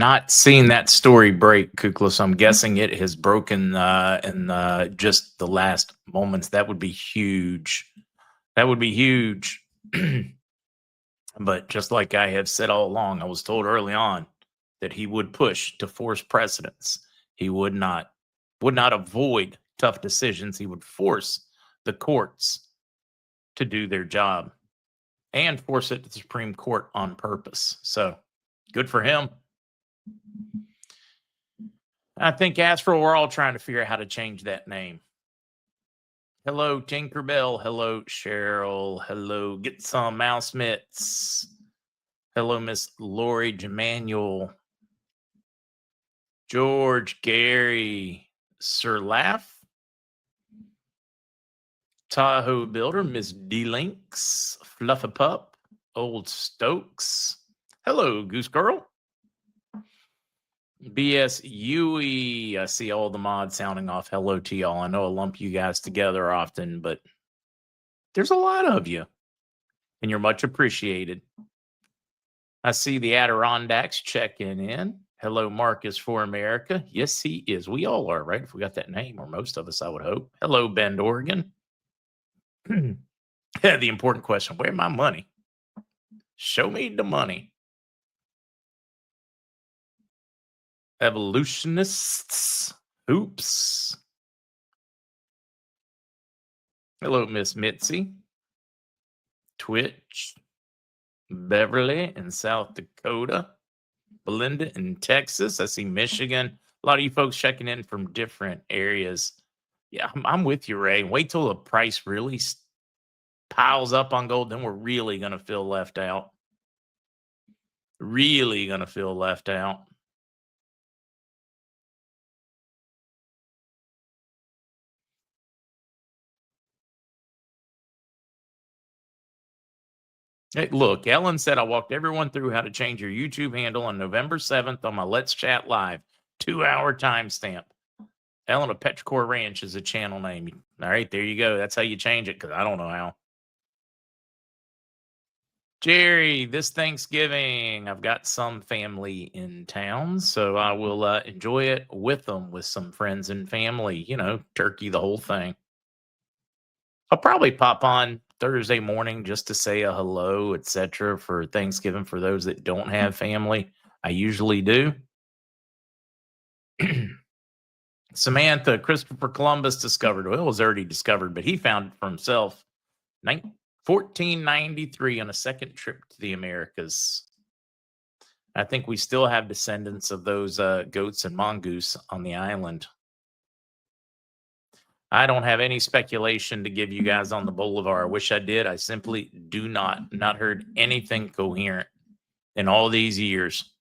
not seen that story break, Kukla, so I'm guessing it has broken in just the last moments. That would be huge. That would be huge. But just like I have said all along, I was told early on that he would push to force precedents. He would not avoid tough decisions. He would force the courts to do their job and force it to the Supreme Court on purpose. So good for him. I think Astro, we're all trying to figure out how to change that name. Hello, Tinkerbell. Hello, Cheryl. Hello, Get Some Mouse Mitts. Hello, Miss Lori Jemanuel. George, Gary, Sir Laugh. Tahoe Builder, Miss D-Links, Fluffapup, Old Stokes. Hello, Goose Girl. BS Yui, I see all the mods sounding off. Hello to y'all. I know I lump you guys together often, but there's a lot of you, and you're much appreciated. I see the Adirondacks checking in. Hello, Marcus for America. Yes, he is. We all are, right? If we got that name, or most of us, I would hope. Hello, Bend, Oregon. The important question, where's my money? Show me the money. Evolutionists. Oops. Hello, Miss Mitzi. Twitch. Beverly in South Dakota. Belinda in Texas. I see Michigan. A lot of you folks checking in from different areas. Yeah, I'm with you, Ray. Wait till the price really piles up on gold. Then we're really going to feel left out. Really going to feel left out. Hey, look, Ellen said I walked everyone through how to change your YouTube handle on November 7th on my Let's Chat Live 2-hour timestamp. Ellen of Petrichor Ranch is a channel name. All right, there you go. That's how you change it, because I don't know how. Jerry, this Thanksgiving, I've got some family in town, so I will enjoy it with them, with some friends and family. You know, turkey, the whole thing. I'll probably pop on Thursday morning just to say a hello, etc. for Thanksgiving for those that don't have family. I usually do. Samantha, Christopher Columbus discovered. Well, it was already discovered, but he found it for himself. 1493 on a second trip to the Americas. I think we still have descendants of those goats and mongoose on the island. I don't have any speculation to give you guys on the boulevard. I wish I did. I simply do not heard anything coherent in all these years.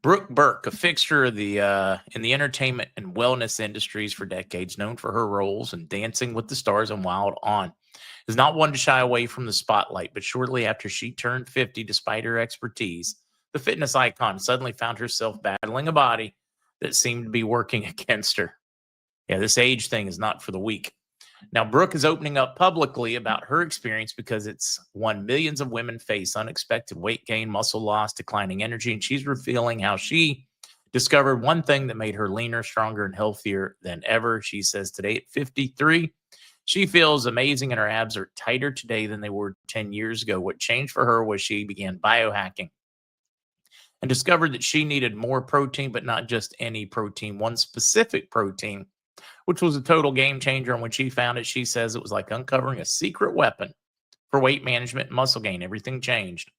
Brooke Burke, a fixture of the in the entertainment and wellness industries for decades, known for her roles in Dancing with the Stars and Wild On, is not one to shy away from the spotlight. But shortly after she turned 50, despite her expertise, the fitness icon suddenly found herself battling a body that seemed to be working against her. Yeah, this age thing is not for the weak. Now, Brooke is opening up publicly about her experience because it's one millions of women face: unexpected weight gain, muscle loss, declining energy. And she's revealing how she discovered one thing that made her leaner, stronger, and healthier than ever. She says today at 53, she feels amazing and her abs are tighter today than they were 10 years ago. What changed for her was she began biohacking and discovered that she needed more protein, but not just any protein, one specific protein, which was a total game changer. And when she found it, she says it was like uncovering a secret weapon for weight management and muscle gain. Everything changed.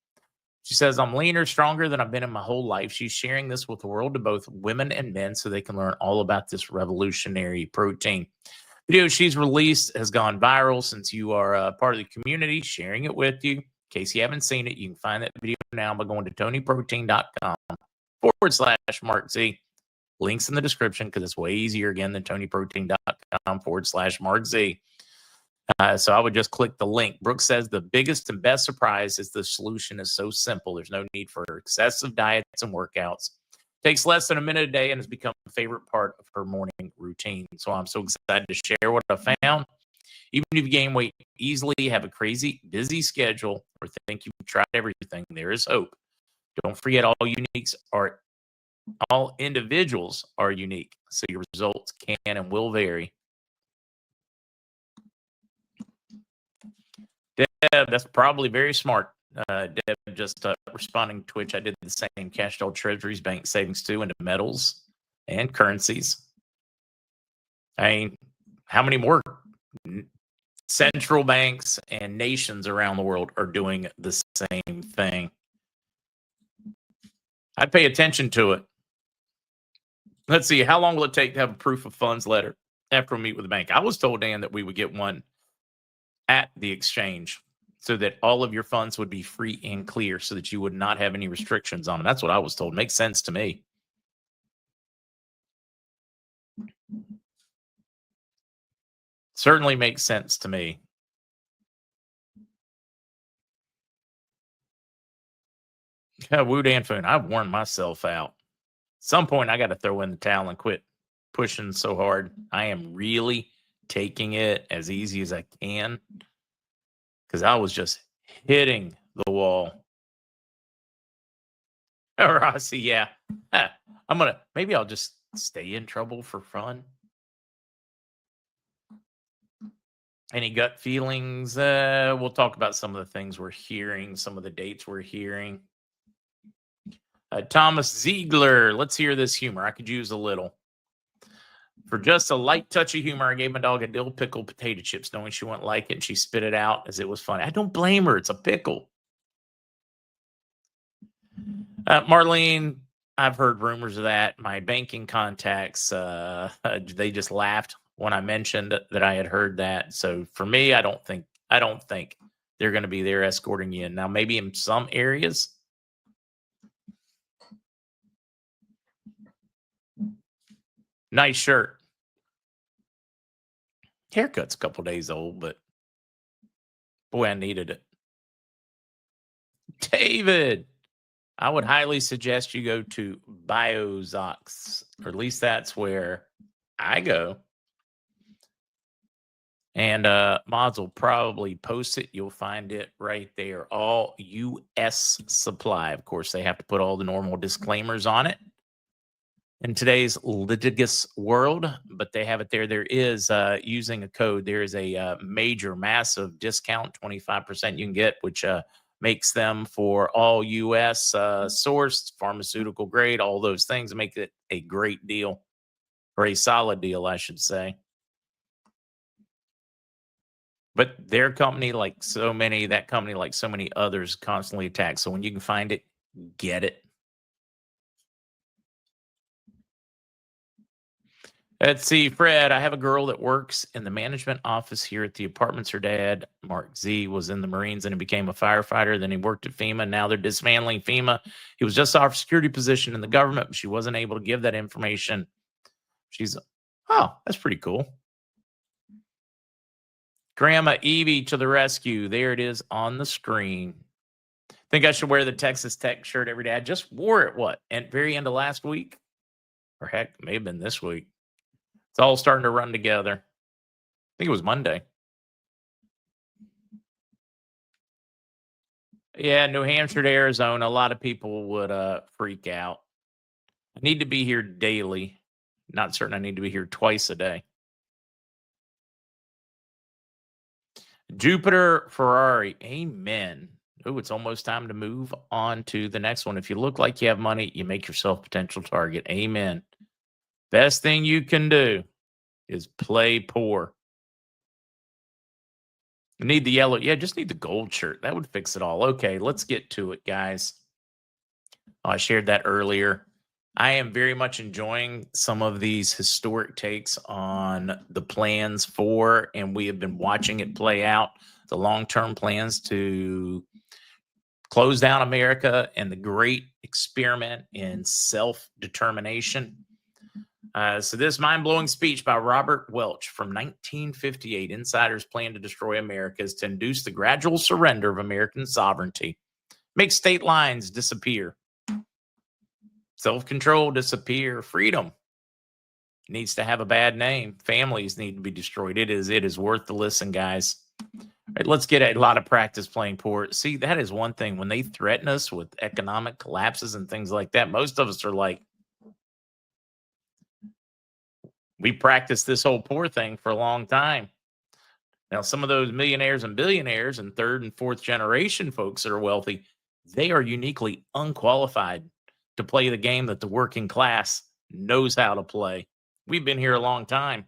She says, I'm leaner, stronger than I've been in my whole life. She's sharing this with the world, to both women and men, so they can learn all about this revolutionary protein. Video she's released has gone viral. Since you are a part of the community, sharing it with you. In case you haven't seen it, you can find that video now by going to tonyprotein.com/MarkZ. Links in the description, because it's way easier, again, than tonyprotein.com/MarkZ. So I would just click the link. Brooke says the biggest and best surprise is the solution is so simple. There's no need for excessive diets and workouts. Takes less than a minute a day and has become a favorite part of her morning routine. So I'm so excited to share what I found. Even if you gain weight easily, have a crazy busy schedule, or think you've tried everything, there is hope. Don't forget, all individuals are unique, so your results can and will vary. Deb, that's probably very smart. Deb, just responding to Twitch, I did the same. Cashed all treasuries, bank savings too, into metals and currencies. I mean, how many more central banks and nations around the world are doing the same thing? I'd pay attention to it. Let's see, how long will it take to have a proof of funds letter after we meet with the bank? I was told, Dan, that we would get one at the exchange so that all of your funds would be free and clear so that you would not have any restrictions on them. That's what I was told. Makes sense to me. Certainly makes sense to me. Yeah, Woo Dan Foon, I've worn myself out. At some point, I got to throw in the towel and quit pushing so hard. I am really taking it as easy as I can because I was just hitting the wall. Rossi, yeah. Maybe I'll just stay in trouble for fun. Any gut feelings? We'll talk about some of the things we're hearing, some of the dates we're hearing. Thomas Ziegler, let's hear this humor. I could use a little. For just a light touch of humor, I gave my dog a dill pickle potato chips, knowing she wouldn't like it, and she spit it out as it was funny. I don't blame her. It's a pickle. Marlene, I've heard rumors of that. My banking contacts, they just laughed when I mentioned that I had heard that. So for me, I don't think they're going to be there escorting you in. Now, maybe in some areas. Nice shirt. Haircut's a couple days old, but boy, I needed it. David, I would highly suggest you go to Biozox, or at least that's where I go. And mods will probably post it. You'll find it right there. All U.S. supply. Of course, they have to put all the normal disclaimers on it in today's litigious world, but they have it there. There is, using a code, there is a major, massive discount, 25% you can get, which makes them for all U.S. Sourced, pharmaceutical grade, all those things, make it a great deal, or a solid deal, I should say. But their company, like so many others, constantly attacked. So when you can find it, get it. Let's see, Fred. I have a girl that works in the management office here at the apartments. Her dad, MarkZ, was in the Marines and he became a firefighter. Then he worked at FEMA. Now they're dismantling FEMA. He was just offered a security position in the government, but she wasn't able to give that information. That's pretty cool. Grandma Evie to the rescue. There it is on the screen. Think I should wear the Texas Tech shirt every day? I just wore it, at very end of last week? Or heck, may have been this week. It's all starting to run together. I think it was Monday. Yeah, New Hampshire to Arizona. A lot of people would freak out. I need to be here daily. Not certain I need to be here twice a day. Jupiter Ferrari. Amen. Oh, it's almost time to move on to the next one. If you look like you have money, you make yourself a potential target. Amen. Best thing you can do is play poor. You need the yellow. Yeah, just need the gold shirt. That would fix it all. Okay, let's get to it, guys. I shared that earlier. I am very much enjoying some of these historic takes on the plans for, and we have been watching it play out, the long-term plans to close down America and the great experiment in self-determination. So this mind-blowing speech by Robert Welch from 1958, insiders plan to destroy America, is to induce the gradual surrender of American sovereignty, make state lines disappear, self-control disappear, freedom needs to have a bad name. Families need to be destroyed. It is worth the listen, guys. All right, let's get a lot of practice playing poor. See, that is one thing. When they threaten us with economic collapses and things like that, most of us are like, we practiced this whole poor thing for a long time. Now, some of those millionaires and billionaires and third and fourth generation folks that are wealthy, they are uniquely unqualified to play the game that the working class knows how to play. We've been here a long time.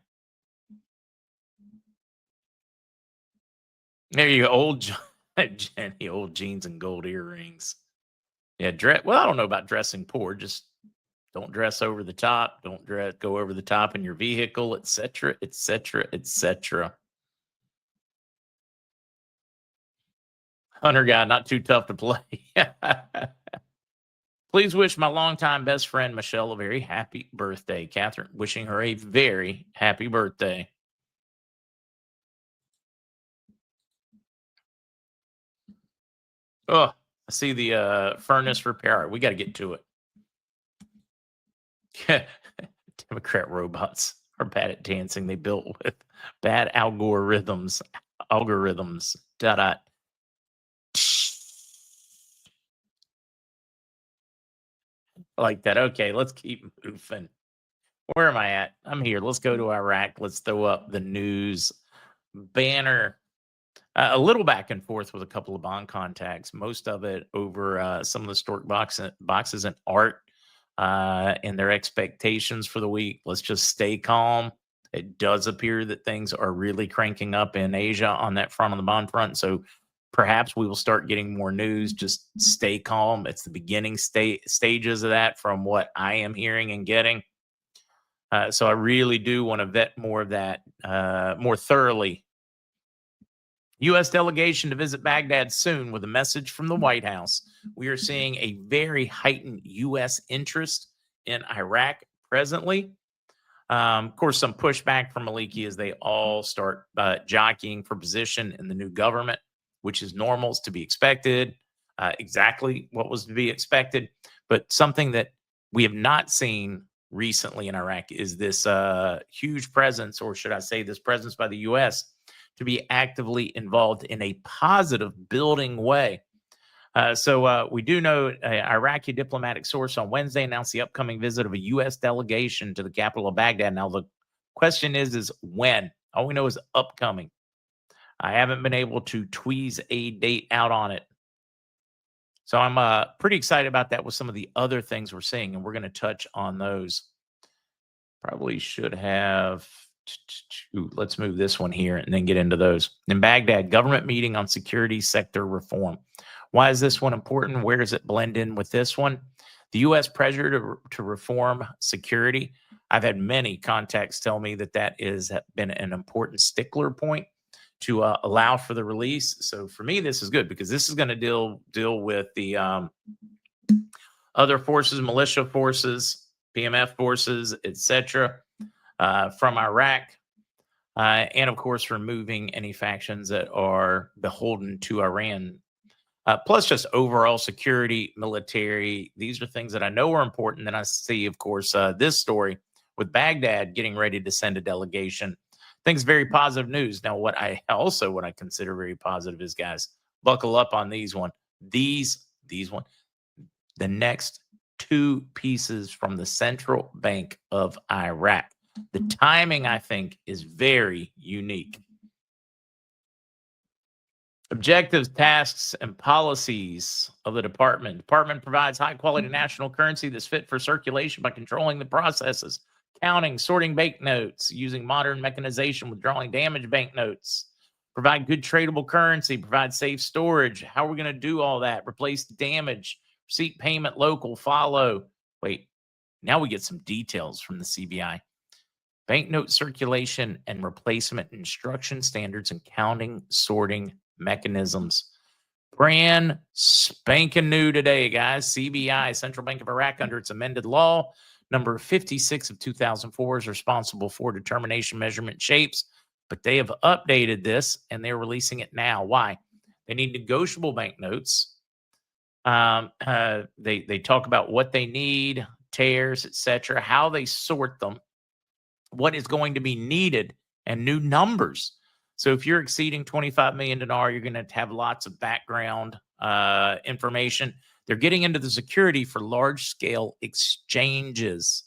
There you go, Jenny, old jeans and gold earrings. Yeah, well, I don't know about dressing poor. Just don't dress over the top. Don't go over the top in your vehicle, etc., etc., etc. Hunter guy, not too tough to play. Please wish my longtime best friend Michelle a very happy birthday. Catherine, wishing her a very happy birthday. Oh, I see the furnace repair. We got to get to it. Democrat robots are bad at dancing. They built with bad algorithms. Algorithms. Dot. Like that. Okay, let's keep moving. Where am I at? I'm here. Let's go to Iraq. Let's throw up the news banner. A little back and forth with a couple of bond contacts, most of it over some of the stored boxes and art and their expectations for the week. Let's just stay calm. It does appear that things are really cranking up in Asia on that front, on the bond front. So perhaps we will start getting more news. Just stay calm. It's the beginning stages of that from what I am hearing and getting. So I really do want to vet more of that more thoroughly. U.S. delegation to visit Baghdad soon with a message from the White House. We are seeing a very heightened U.S. interest in Iraq presently. Of course, some pushback from Maliki as they all start jockeying for position in the new government, which is normal, is to be expected, exactly what was to be expected. But something that we have not seen recently in Iraq is this huge presence, or should I say this presence by the U.S., to be actively involved in a positive building way. So we do know an Iraqi diplomatic source on Wednesday announced the upcoming visit of a U.S. delegation to the capital of Baghdad. Now, the question is when? All we know is upcoming. I haven't been able to tweeze a date out on it. So I'm pretty excited about that with some of the other things we're seeing, and we're going to touch on those. Probably should have... Let's move this one here and then get into those. In Baghdad, government meeting on security sector reform. Why is this one important? Where does it blend in with this one? The U.S. pressure to reform security. I've had many contacts tell me that has been an important stickler point to allow for the release. So for me, this is good because this is going to deal with the other forces, militia forces, PMF forces, etc., from Iraq, and of course, removing any factions that are beholden to Iran, plus just overall security, military. These are things that I know are important. Then I see, of course, this story with Baghdad getting ready to send a delegation. I think it's very positive news. Now, what I consider very positive is, guys, buckle up on these one. These one, the next two pieces from the central bank of Iraq. The timing, I think, is very unique. Objectives, tasks, and policies of the department. Department provides high-quality national currency that's fit for circulation by controlling the processes, counting, sorting banknotes, using modern mechanization, withdrawing damaged banknotes. Provide good tradable currency, provide safe storage. How are we going to do all that? Replace damage, receipt payment, local, follow. Wait, now we get some details from the CBI. Banknote circulation and replacement instruction standards and counting, sorting mechanisms. Brand spanking new today, guys. CBI, Central Bank of Iraq, under its amended law, number 56 of 2004, is responsible for determination, measurement, shapes. But they have updated this and they're releasing it now. Why? They need negotiable banknotes. They talk about what they need, tears, etc., how they sort them. what is going to be needed and new numbers. So if you're exceeding 25 million dinar, you're going to have lots of background information. They're getting into the security for large scale exchanges.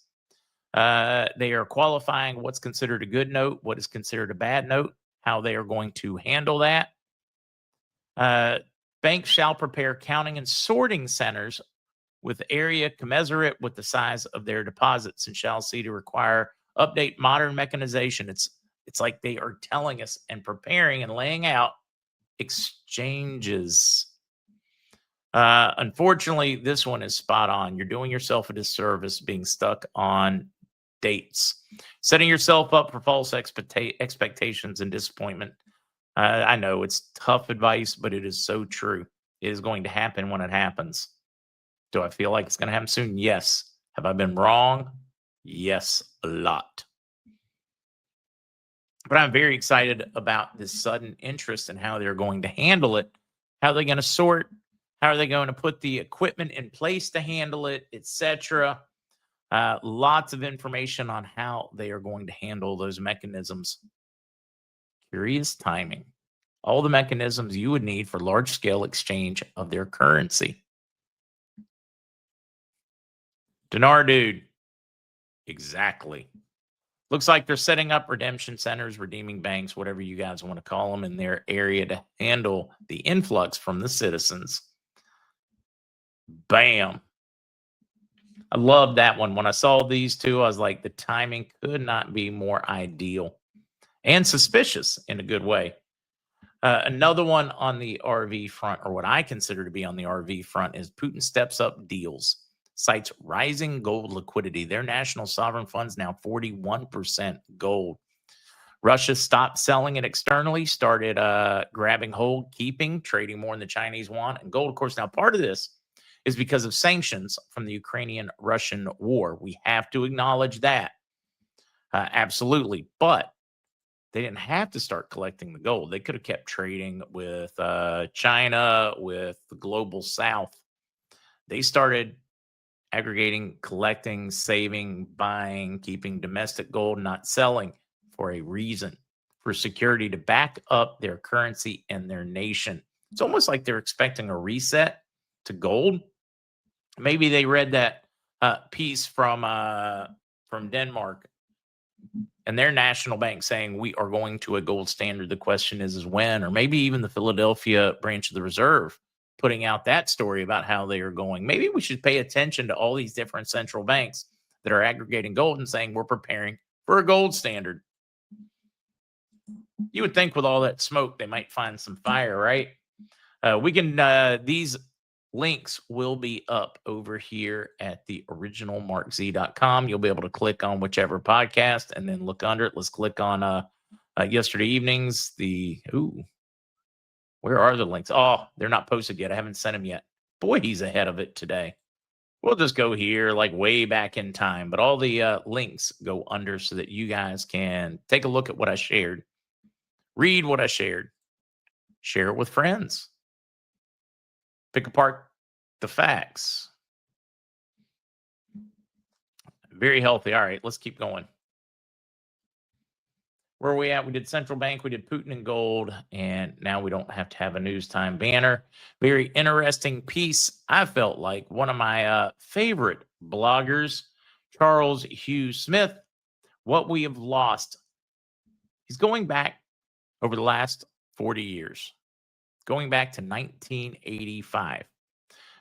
They are qualifying what's considered a good note, what is considered a bad note, how they are going to handle that. Banks shall prepare counting and sorting centers with area commensurate with the size of their deposits and shall see to require update modern mechanization. It's like they are telling us and preparing and laying out exchanges. Unfortunately, this one is spot on. You're doing yourself a disservice being stuck on dates, setting yourself up for false expectations and disappointment. I know it's tough advice, but it is so true. It is going to happen when it happens. Do I feel like it's going to happen soon? Yes. Have I been wrong? Yes, a lot. But I'm very excited about this sudden interest in how they're going to handle it. How are they going to sort? How are they going to put the equipment in place to handle it, etc.? Lots of information on how they are going to handle those mechanisms. Curious timing. All the mechanisms you would need for large-scale exchange of their currency. Dinar dude. Exactly. Looks like they're setting up redemption centers, redeeming banks, whatever you guys want to call them, in their area to handle the influx from the citizens. Bam. I love that one. When I saw these two, I was like, the timing could not be more ideal and suspicious in a good way. Another one on the RV front, or what I consider to be on the RV front, is Putin steps up deals, cites rising gold liquidity. Their national sovereign funds now 41% gold. Russia stopped selling it externally, started grabbing hold, keeping, trading more in the Chinese yuan and gold. Of course, now part of this is because of sanctions from the Ukrainian-Russian war. We have to acknowledge that. Absolutely. But they didn't have to start collecting the gold. They could have kept trading with China, with the global south. They started aggregating, collecting, saving, buying, keeping domestic gold, not selling for a reason, for security to back up their currency and their nation. It's almost like they're expecting a reset to gold. Maybe they read that piece from Denmark and their national bank saying we are going to a gold standard. The question is when, or maybe even the Philadelphia branch of the Reserve putting out that story about how they are going. Maybe we should pay attention to all these different central banks that are aggregating gold and saying we're preparing for a gold standard. You would think with all that smoke, they might find some fire, right? These links will be up over here at the original MarkZ.com. You'll be able to click on whichever podcast and then look under it. Let's click on yesterday evening's. Where are the links? Oh, they're not posted yet. I haven't sent them yet. Boy, he's ahead of it today. We'll just go here like way back in time. But all the links go under so that you guys can take a look at what I shared. Read what I shared. Share it with friends. Pick apart the facts. Very healthy. All right, let's keep going. Where are we at? We did central bank, we did Putin and gold, and now we don't have to have a news time banner. Very interesting piece. I felt like one of my favorite bloggers, Charles Hugh Smith, What We Have Lost. He's going back over the last 40 years, going back to 1985.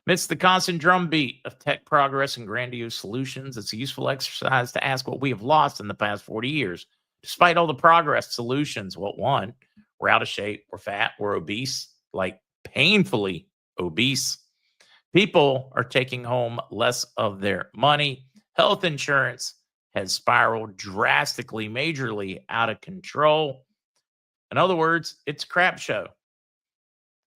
Amidst the constant drumbeat of tech progress and grandiose solutions, it's a useful exercise to ask what we have lost in the past 40 years. Despite all the progress, solutions, one, we're out of shape, we're fat, we're obese, like painfully obese. People are taking home less of their money. Health insurance has spiraled drastically, majorly out of control. In other words, it's a crap show.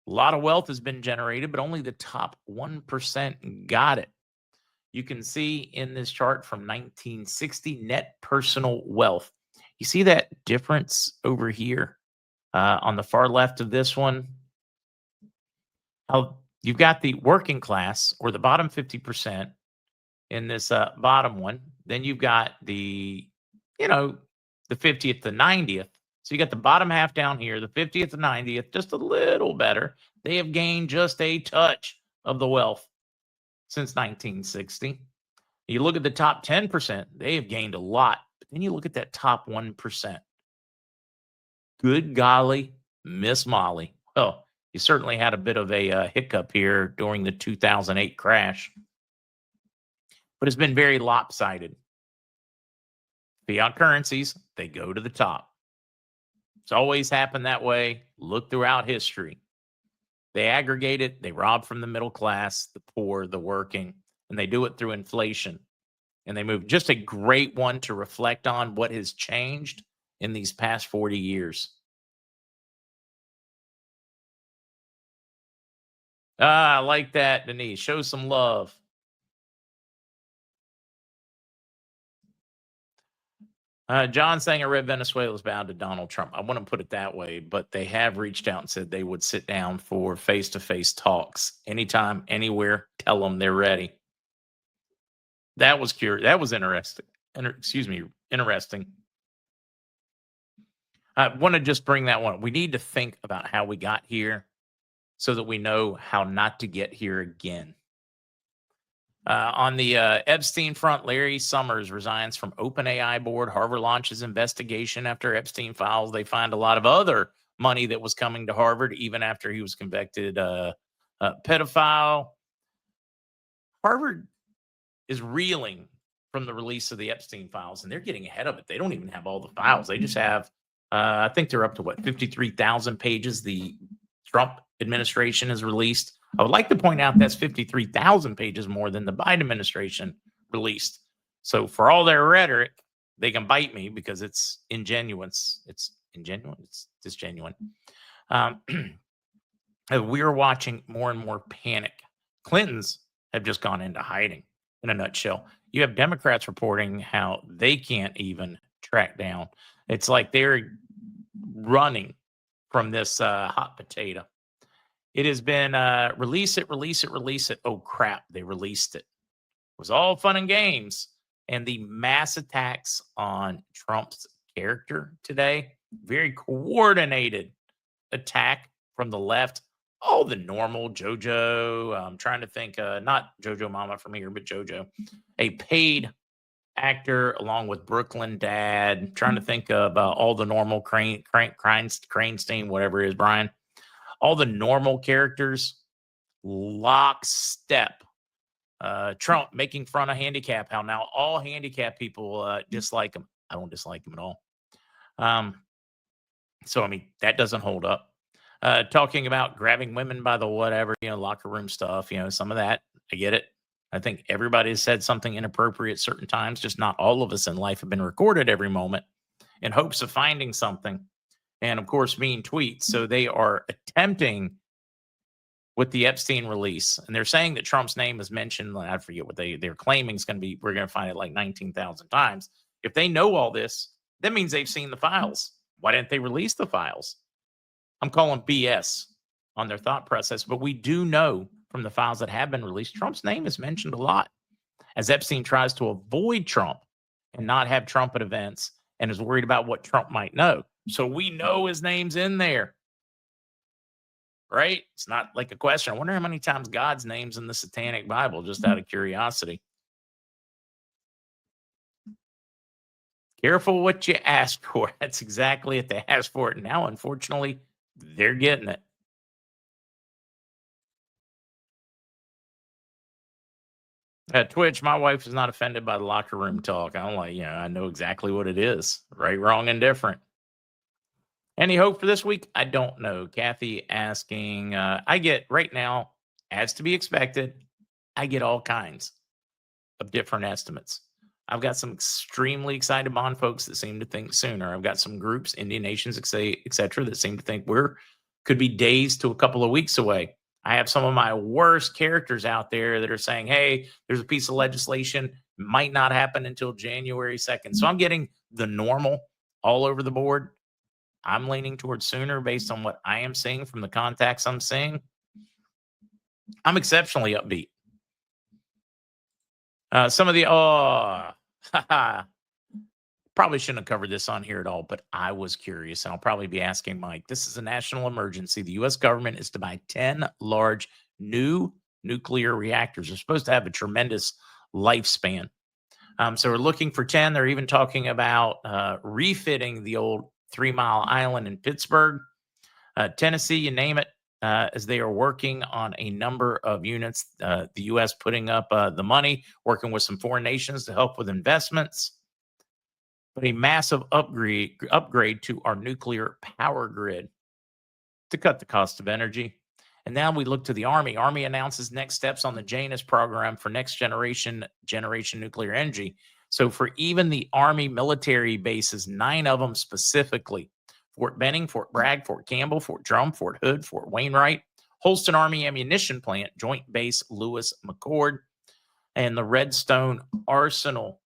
A lot of wealth has been generated, but only the top 1% got it. You can see in this chart from 1960, net personal wealth. You see that difference over here on the far left of this one? How you've got the working class, or the bottom 50% in this bottom one. Then you've got the you know, the 50th to 90th. So you got the bottom half down here, the 50th to 90th, just a little better. They have gained just a touch of the wealth since 1960. You look at the top 10%, they have gained a lot. But then you look at that top 1%. Good golly, Miss Molly. Well, you certainly had a bit of a hiccup here during the 2008 crash, but it's been very lopsided. Fiat currencies, they go to the top. It's always happened that way. Look throughout history. They aggregate it, they rob from the middle class, the poor, the working, and they do it through inflation. And they move. Just a great one to reflect on what has changed in these past 40 years. I like that, Denise. Show some love. John saying I read Venezuela's bound to Donald Trump. I wouldn't put it that way, but they have reached out and said they would sit down for face-to-face talks anytime, anywhere. Tell them they're ready. That was curious. That was interesting. Interesting. I want to just bring that one. We need to think about how we got here so that we know how not to get here again. On the Epstein front, Larry Summers resigns from OpenAI board. Harvard launches investigation after Epstein files. They find a lot of other money that was coming to Harvard, even after he was convicted pedophile. Harvard is reeling from the release of the Epstein files, and they're getting ahead of it. They don't even have all the files. They just have, I think they're up to 53,000 pages the Trump administration has released. I would like to point out that's 53,000 pages more than the Biden administration released. So for all their rhetoric, they can bite me because it's ingenuous. It's ingenuine. It's disgenuine. We're watching more and more panic. Clintons have just gone into hiding in a nutshell. You have Democrats reporting how they can't even track down. It's like they're running from this hot potato. It has been release it. Oh, crap. They released it. It was all fun and games. And the mass attacks on Trump's character today, very coordinated attack from the left. Oh, the normal JoJo. I'm trying to think, not JoJo Mama from here, but JoJo, a paid actor along with Brooklyn Dad. Trying to think of all the normal Cranestein, whatever it is, Brian. All the normal characters, lockstep. Trump making fun of handicap. How now all handicap people dislike him. I don't dislike him at all. So, I mean, that doesn't hold up. Talking about grabbing women by the whatever, locker room stuff, some of that. I get it. I think everybody has said something inappropriate certain times. Just not all of us in life have been recorded every moment in hopes of finding something. And of course, mean tweets. So they are attempting with the Epstein release, and they're saying that Trump's name is mentioned. I forget what they're claiming is going to be. We're going to find it like 19,000 times. If they know all this, that means they've seen the files. Why didn't they release the files? I'm calling BS on their thought process, but we do know from the files that have been released, Trump's name is mentioned a lot as Epstein tries to avoid Trump and not have Trump at events and is worried about what Trump might know. So we know his name's in there, right? It's not like a question. I wonder how many times God's name's in the Satanic Bible, just out of curiosity. Careful what you ask for. That's exactly it. They asked for it. Now, unfortunately, they're getting it. At Twitch, my wife is not offended by the locker room talk. I'm like, I know exactly what it is. Right, wrong, and different. Any hope for this week? I don't know. Kathy asking, I get right now, as to be expected, I get all kinds of different estimates. I've got some extremely excited Bond folks that seem to think sooner. I've got some groups, Indian nations, et cetera, that seem to think could be days to a couple of weeks away. I have some of my worst characters out there that are saying, hey, there's a piece of legislation, might not happen until January 2nd. So I'm getting the normal all over the board. I'm leaning towards sooner based on what I am seeing from the contacts I'm seeing. I'm exceptionally upbeat. Some of the, Probably shouldn't have covered this on here at all, but I was curious, and I'll probably be asking Mike. This is a national emergency. The U.S. government is to buy 10 large new nuclear reactors. They're supposed to have a tremendous lifespan. So we're looking for 10. They're even talking about refitting the old 3 Mile Island in Pittsburgh, Tennessee, you name it, as they are working on a number of units. The U.S. putting up the money, working with some foreign nations to help with investments, but a massive upgrade to our nuclear power grid to cut the cost of energy. And now we look to the Army. Army announces next steps on the Janus program for next generation nuclear energy. So for even the Army military bases, 9 of them specifically, Fort Benning, Fort Bragg, Fort Campbell, Fort Drum, Fort Hood, Fort Wainwright, Holston Army Ammunition Plant, Joint Base Lewis McChord, and the Redstone Arsenal.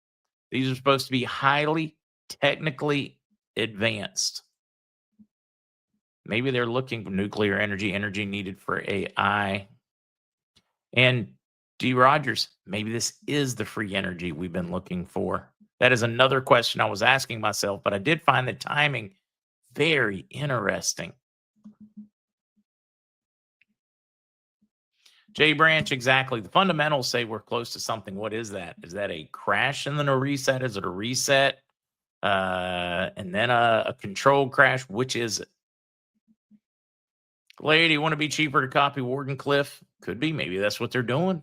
These are supposed to be highly technically advanced. Maybe they're looking for nuclear energy needed for AI. And D. Rogers, maybe this is the free energy we've been looking for. That is another question I was asking myself, but I did find the timing very interesting. Jay Branch, exactly. The fundamentals say we're close to something. What is that? Is that a crash and then a reset? Is it a reset and then a controlled crash? Which is it? Lady, want to be cheaper to copy Wardenclyffe? Could be. Maybe that's what they're doing.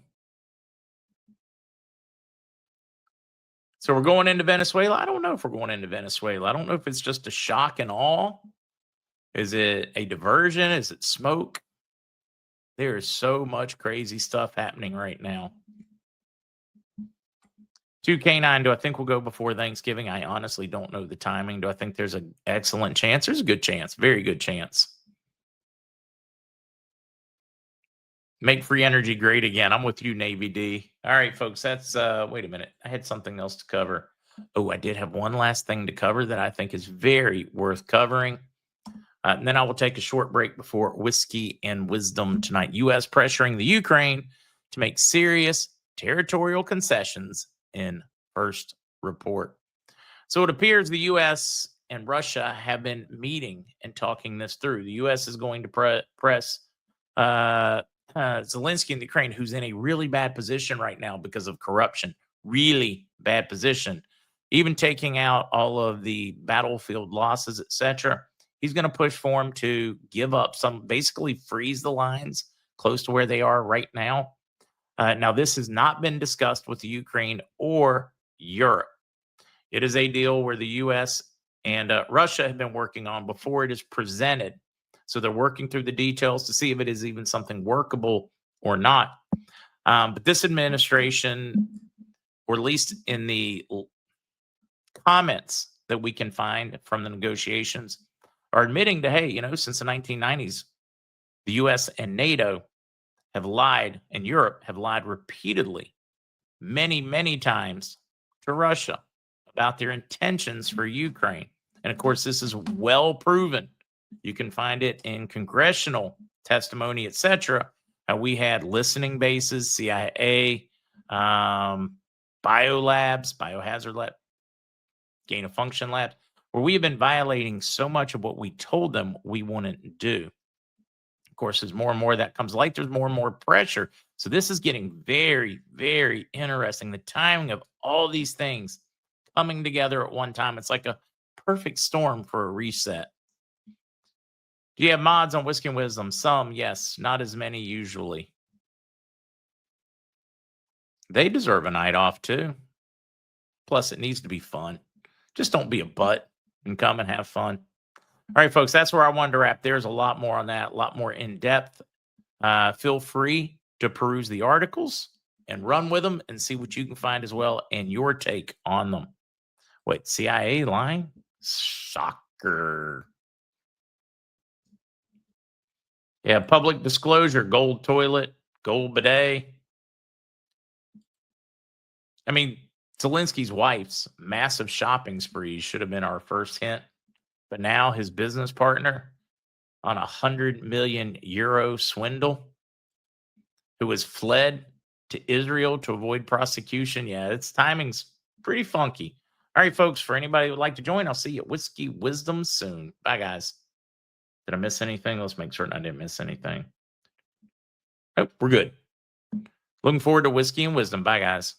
So we're going into Venezuela. I don't know if we're going into Venezuela. I don't know if it's just a shock and awe. Is it a diversion? Is it smoke? There is so much crazy stuff happening right now. 2K9, do I think we'll go before Thanksgiving? I honestly don't know the timing. Do I think there's an excellent chance? There's a good chance. Very good chance. Make free energy great again. I'm with you, Navy D. All right, folks, that's, wait a minute. I had something else to cover. Oh, I did have one last thing to cover that I think is very worth covering. And then I will take a short break before Whiskey and Wisdom tonight. U.S. pressuring the Ukraine to make serious territorial concessions in first report. So it appears the U.S. and Russia have been meeting and talking this through. The U.S. is going to press Zelensky in Ukraine, who's in a really bad position right now because of corruption. Really bad position. Even taking out all of the battlefield losses, etc. He's going to push for him to give up some, basically freeze the lines close to where they are right now. Now, this has not been discussed with the Ukraine or Europe. It is a deal where the U.S. and Russia have been working on before it is presented. So they're working through the details to see if it is even something workable or not. But this administration, or at least in the comments that we can find from the negotiations, are admitting to, hey, since the 1990s, the U.S. and NATO have lied, and Europe have lied repeatedly, many, many times to Russia about their intentions for Ukraine. And of course, this is well proven. You can find it in congressional testimony, etc. How we had listening bases, CIA, biolabs, biohazard lab, gain of function labs, where we have been violating so much of what we told them we wouldn't do. Of course, as more and more of that comes light, there's more and more pressure. So this is getting very, very interesting. The timing of all these things coming together at one time. It's like a perfect storm for a reset. Do you have mods on Whiskey and Wisdom? Some, yes. Not as many usually. They deserve a night off too. Plus, it needs to be fun. Just don't be a butt and come and have fun. All right, folks, that's where I wanted to wrap. There's a lot more on that, a lot more in depth. Feel free to peruse the articles and run with them and see what you can find as well and your take on them. Wait, CIA line? Shocker. Yeah, public disclosure, gold toilet, gold bidet. I mean, Zelensky's wife's massive shopping spree should have been our first hint. But now his business partner on a 100 million euro swindle, who has fled to Israel to avoid prosecution. Yeah, its timing's pretty funky. All right, folks, for anybody who would like to join, I'll see you at Whiskey Wisdom soon. Bye, guys. Did I miss anything? Let's make certain I didn't miss anything. Oh, we're good. Looking forward to Whiskey and Wisdom. Bye, guys.